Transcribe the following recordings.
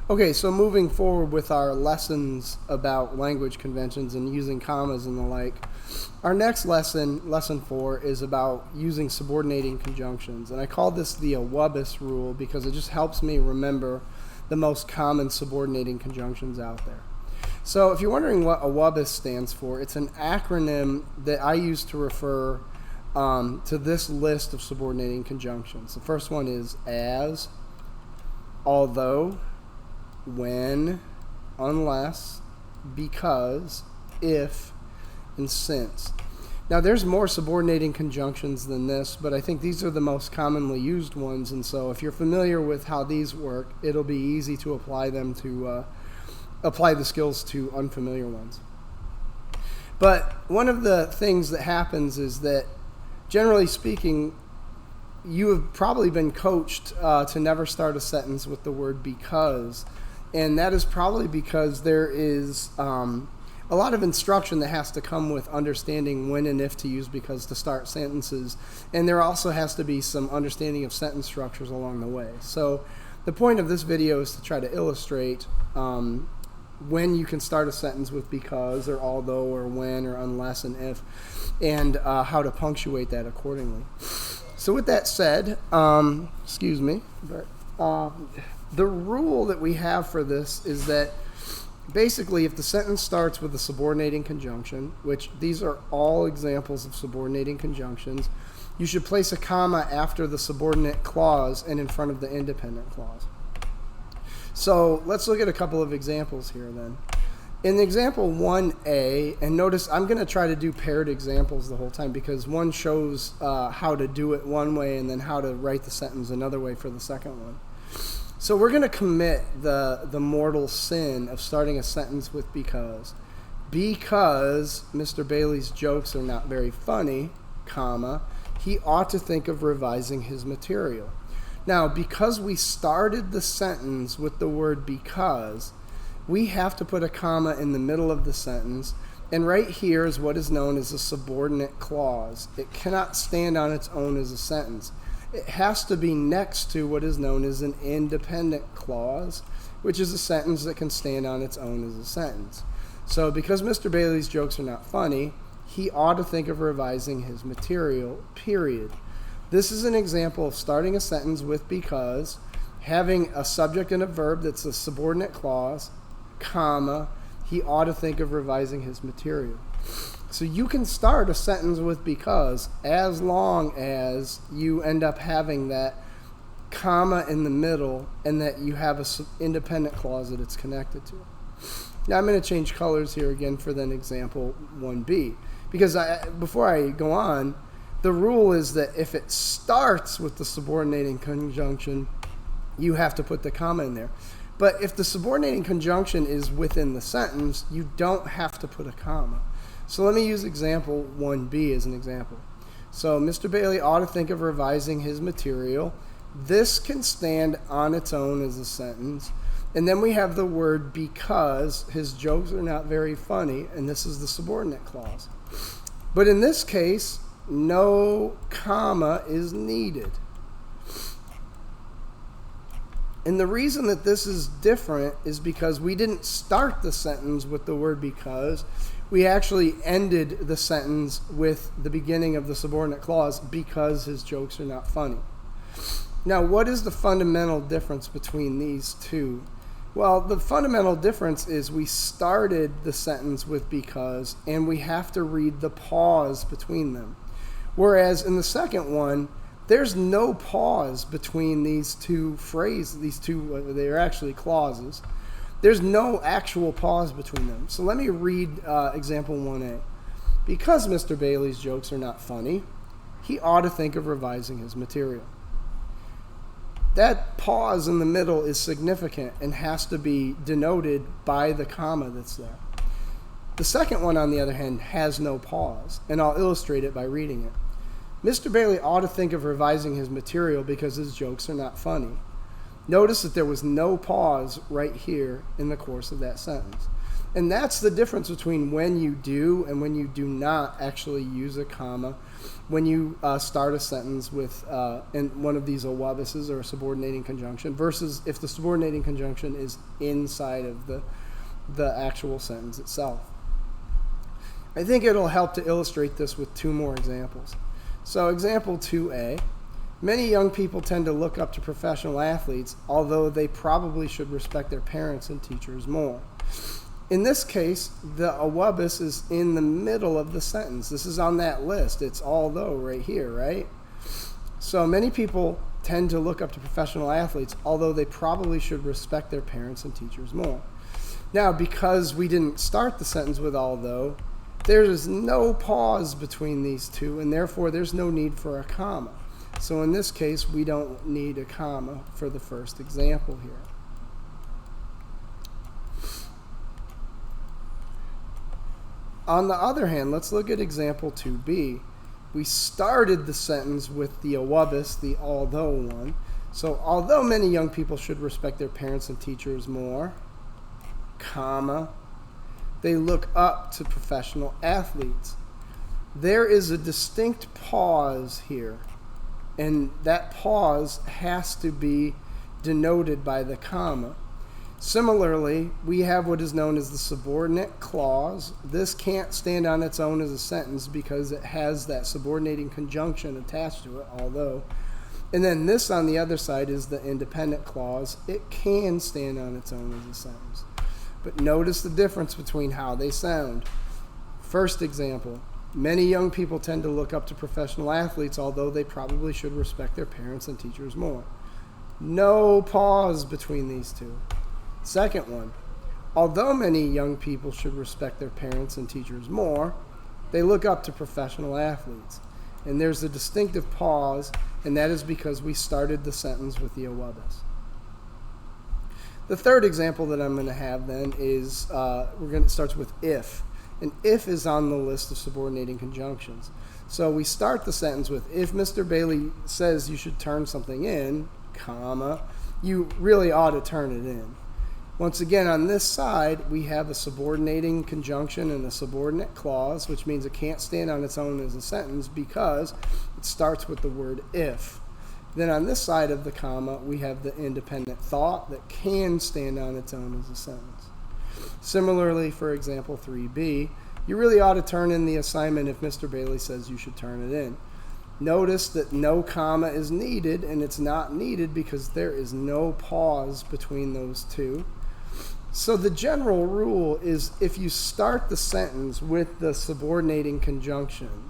Okay, so moving forward with our lessons about language conventions and using commas and the like, our next lesson, lesson 4, is about using subordinating conjunctions. And I call this the AWUBIS rule because it just helps me remember the most common subordinating conjunctions out there. So if you're wondering what AWUBIS stands for, it's an acronym that I use to refer to this list of subordinating conjunctions. The first one is as, although, when, unless, because, if, and since. Now there's more subordinating conjunctions than this, but I think these are the most commonly used ones, and so if you're familiar with how these work, it'll be easy to apply them to apply the skills to unfamiliar ones. But one of the things that happens is that, generally speaking, you have probably been coached to never start a sentence with the word because. And that is probably because there is a lot of instruction that has to come with understanding when and if to use because to start sentences. And there also has to be some understanding of sentence structures along the way. So the point of this video is to try to illustrate when you can start a sentence with because or although or when or unless and if, and how to punctuate that accordingly. So with that said, excuse me, but the rule that we have for this is that basically if the sentence starts with a subordinating conjunction, which these are all examples of subordinating conjunctions, you should place a comma after the subordinate clause and in front of the independent clause. So let's look at a couple of examples here then. In example 1a, and notice I'm going to try to do paired examples the whole time because one shows how to do it one way and then how to write the sentence another way for the second one. So we're going to commit the mortal sin of starting a sentence with because. Because Mr. Bailey's jokes are not very funny, comma, he ought to think of revising his material. Now, because we started the sentence with the word because, we have to put a comma in the middle of the sentence, and right here is what is known as a subordinate clause. It cannot stand on its own as a sentence. It has to be next to what is known as an independent clause, which is a sentence that can stand on its own as a sentence. So because Mr. Bailey's jokes are not funny, he ought to think of revising his material, period. This is an example of starting a sentence with because, having a subject and a verb that's a subordinate clause, comma, he ought to think of revising his material. So you can start a sentence with because as long as you end up having that comma in the middle and that you have an independent clause that it's connected to. Now I'm going to change colors here again for then example 1b because before I go on, the rule is that if it starts with the subordinating conjunction, you have to put the comma in there. But if the subordinating conjunction is within the sentence, you don't have to put a comma. So let me use example 1b as an example. So Mr. Bailey ought to think of revising his material. This can stand on its own as a sentence. And then we have the word because his jokes are not very funny, and this is the subordinate clause. But in this case, no comma is needed. And the reason that this is different is because we didn't start the sentence with the word because. We actually ended the sentence with the beginning of the subordinate clause because his jokes are not funny. Now, what is the fundamental difference between these two? Well, the fundamental difference is we started the sentence with because, and we have to read the pause between them. Whereas in the second one, there's no pause between these two phrases, they're actually clauses. There's no actual pause between them. So let me read example 1a. Because Mr. Bailey's jokes are not funny, he ought to think of revising his material. That pause in the middle is significant and has to be denoted by the comma that's there. The second one, on the other hand, has no pause, and I'll illustrate it by reading it. Mr. Bailey ought to think of revising his material because his jokes are not funny. Notice that there was no pause right here in the course of that sentence. And that's the difference between when you do and when you do not actually use a comma. When you start a sentence with in one of these awabises or a subordinating conjunction versus if the subordinating conjunction is inside of the actual sentence itself. I think it'll help to illustrate this with two more examples. So example 2a, many young people tend to look up to professional athletes, although they probably should respect their parents and teachers more. In this case, the awabis is in the middle of the sentence. This is on that list. It's although right here, right? So many people tend to look up to professional athletes, although they probably should respect their parents and teachers more. Now, because we didn't start the sentence with although, there is no pause between these two, and therefore there's no need for a comma. So in this case, we don't need a comma for the first example here. On the other hand, let's look at example 2b. We started the sentence with the awabis, the although one. So although many young people should respect their parents and teachers more, comma, they look up to professional athletes. There is a distinct pause here, and that pause has to be denoted by the comma. Similarly, we have what is known as the subordinate clause. This can't stand on its own as a sentence because it has that subordinating conjunction attached to it, although. And then this on the other side is the independent clause. It can stand on its own as a sentence. But notice the difference between how they sound. First example, many young people tend to look up to professional athletes, although they probably should respect their parents and teachers more. No pause between these two. Second one, although many young people should respect their parents and teachers more, they look up to professional athletes. And there's a distinctive pause, and that is because we started the sentence with the awabis. The third example that I'm going to have then is, starts with if. And if is on the list of subordinating conjunctions. So we start the sentence with, if Mr. Bailey says you should turn something in, comma, you really ought to turn it in. Once again, on this side, we have a subordinating conjunction and a subordinate clause, which means it can't stand on its own as a sentence because it starts with the word if. Then on this side of the comma, we have the independent thought that can stand on its own as a sentence. Similarly, for example 3b, you really ought to turn in the assignment if Mr. Bailey says you should turn it in. Notice that no comma is needed, and it's not needed because there is no pause between those two. So the general rule is if you start the sentence with the subordinating conjunction,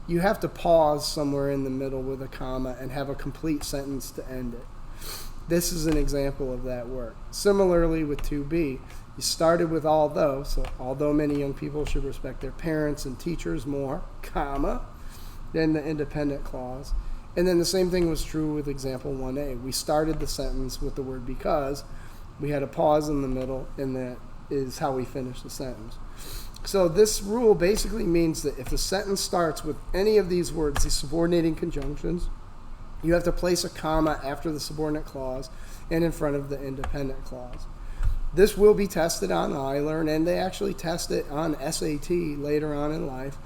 you have to pause somewhere in the middle with a comma and have a complete sentence to end it. This is an example of that work. Similarly with 2b, you started with although, so although many young people should respect their parents and teachers more, comma, then the independent clause. And then the same thing was true with example 1a. We started the sentence with the word because, we had a pause in the middle, and that is how we finish the sentence. So this rule basically means that if the sentence starts with any of these words, these subordinating conjunctions, you have to place a comma after the subordinate clause and in front of the independent clause. This will be tested on iLearn, and they actually test it on SAT later on in life.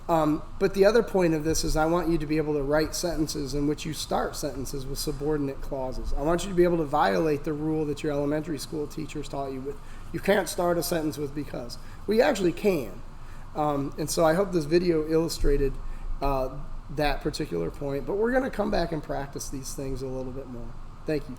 But the other point of this is I want you to be able to write sentences in which you start sentences with subordinate clauses. I want you to be able to violate the rule that your elementary school teachers taught you with. You can't start a sentence with because. We actually can. And so I hope this video illustrated that particular point. But we're going to come back and practice these things a little bit more. Thank you.